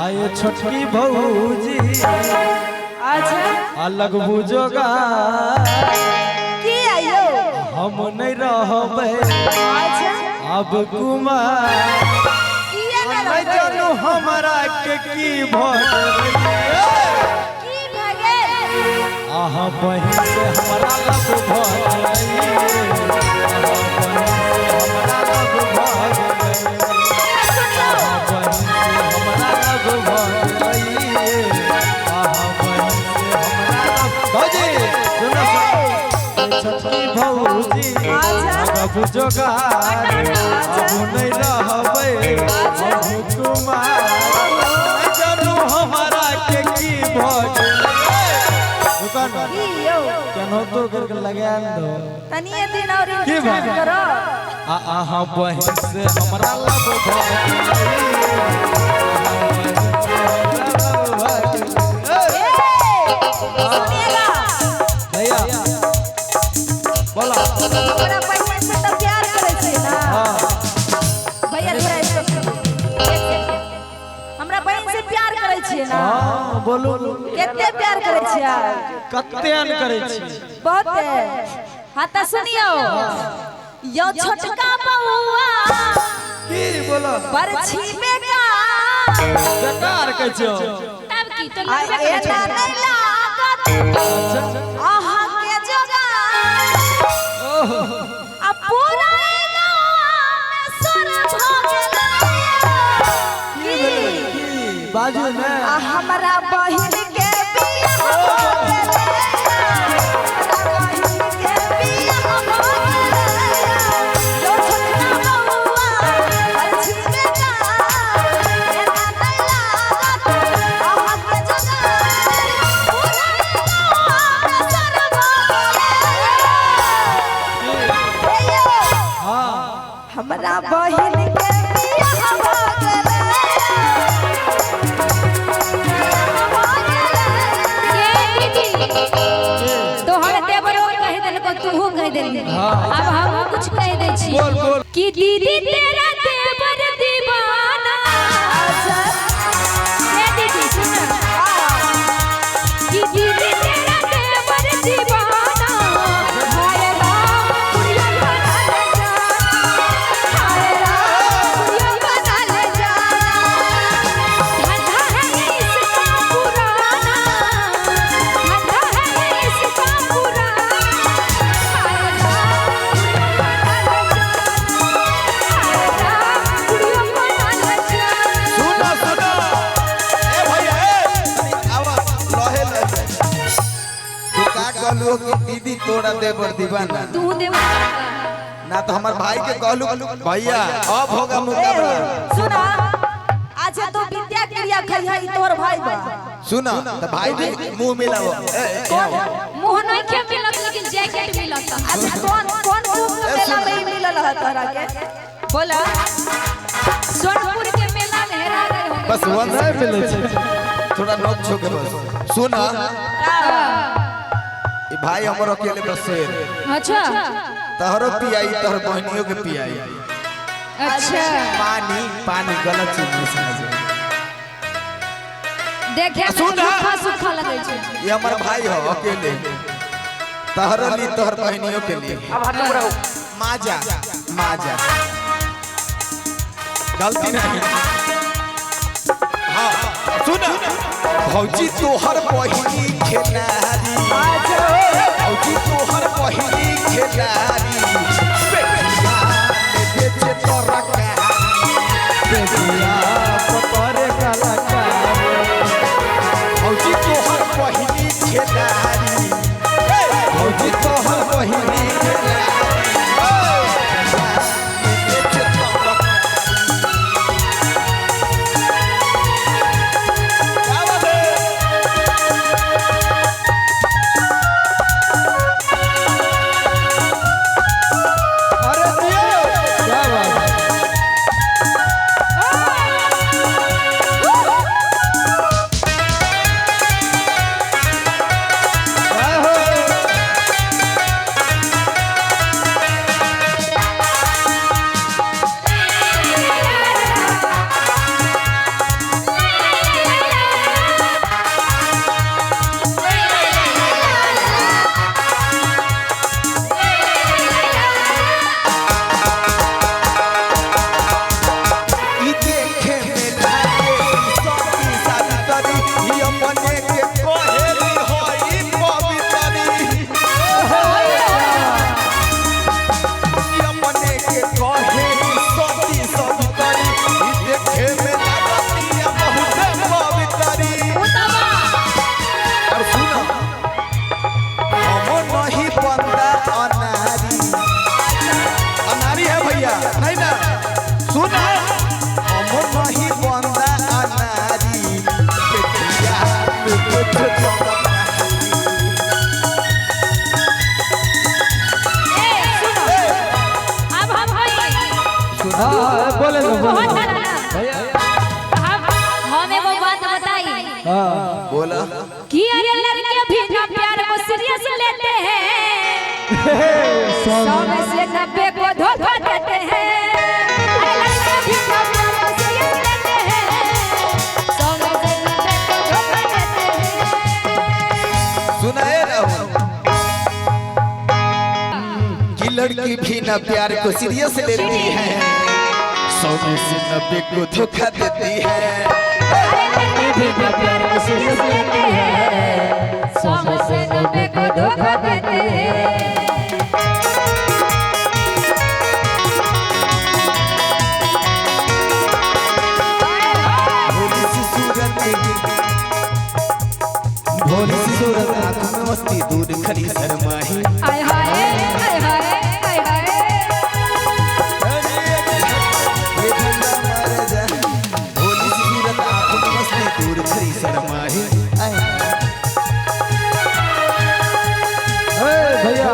आए छोटकी भौजी अच्छा अलग बुझोगा की आयो हम नहीं रहबे अच्छा अब कुमार किए न नहीं जानू हमारा के की भगवे की भगे आहा बहिन से हमारा लग भगवे भौजी बुझोगार अब नहीं रहबे अब कुमार जानू हमारा के की भगवे दुकान कियो केनो तो करके लगा दो तनिए दिन और की इंतजार भाई? करो आहा बहिन से हमरा लब सुनिएगा भैया बोला हमरा बहन से तो प्यार करे छी ना हां भैया थोड़ा इसको हमरा बहन से प्यार करे छी ना हां बोलू कितने प्यार करे छी कतेन करे छी बहुत हां त सुनियो यो छोटका बउआ की बोला बरछी बेका बेकार कहै छौ तब की तो लगबे करे छै नहीं लागत आहा के जोगा आ पूरा गांव में सुर भगेला बाजू में आ हमरा बहिन के बियाह हो गेलै हमरा बहिन के बियाह हो गेलै यो छोटका बउआ बरछी बेका एना नहीं लागत आहा के जोगा पूरा गांव में सुर भगेला हां हमरा बहिन के बियाह हो गेलै तोहर देवरो कह देलको तूहू कह देली अब हम कुछ कह दे छी बोल बोल कि दीदी तेरा देवर दीवाना ए दीदी सुन कि दीदी तेरा देवर दीवाना हाय राम पुरिया बना ले जाना हाय राम पुरिया बना ले जाना धंधा है इसका पुराना धंधा है इसका पुराना हाय राम पुरिया बना ले जाना सुनो सुनो ए भैया ए आवा लहे ले तू का कहलू कि दीदी तोरा देवर दीवाना तू देवर ना तो हमार भाई के कहलू भैया अब होगा मुकाबला सुना आज तो विद्या क्रिया खई है तोर भाई बा सुना तो भाई के मुंह मिलाओ मुंह नहीं के मिलत लेकिन जैकेट मिलत अच्छा कौन कौन रूप में मेला में मिलल है तोरा के बोला सोनपुर के मेला में हेरा गए होंगे बस वन नहीं मिले छै थोड़ा नोक छोके बस सुना ई भाई हमर अकेले बस शेर अच्छा तहरो पियाई तहर बहनियों के पियाई अच्छा पानी पानी गलत चीज नहीं समझे देखे में सुन ना। सूखा सूखा लगे छै ये हमार भाई हो अकेले तहरो ली तहर बहनियों के लिए माजा माजा गलती नहीं हाँ सुन भौजी तोहर बहिनी खेलारी भौजी तोहर बहिनी खेलारी बेटिया बेचे तोरा का बेटिया पतरे कलाकार भौजी तोहर बहिनी खेलारी भौजी तोहर बहिनी खेलारी बेचे तोरा का। क्या बात है? बोला कि अरे लड़के भी ना प्यार को सीरियस लेते हैं, 100 में से 90 को धोखा देते हैं। अरे लड़के भी ना प्यार को सीरियस लेते हैं, 100 में से 90 को धोखा देते हैं। सुनाए राहुल कि लड़की भी ना प्यार को सीरियस लेती है, 100 में से 90 को धोखा देती है। अरे लड़के भी ना प्यार को सीरियस लेते हैं, 100 में से 90 को धोखा देते हैं। भोली सी सूरत आंखों में मस्ती दूर खड़ी शर्माही। आय हाय आय हाय आय हाय। ये ठंडा मारे जा। भोली सी सूरत आंखों में मस्ती दूर खड़ी शर्माही। भैया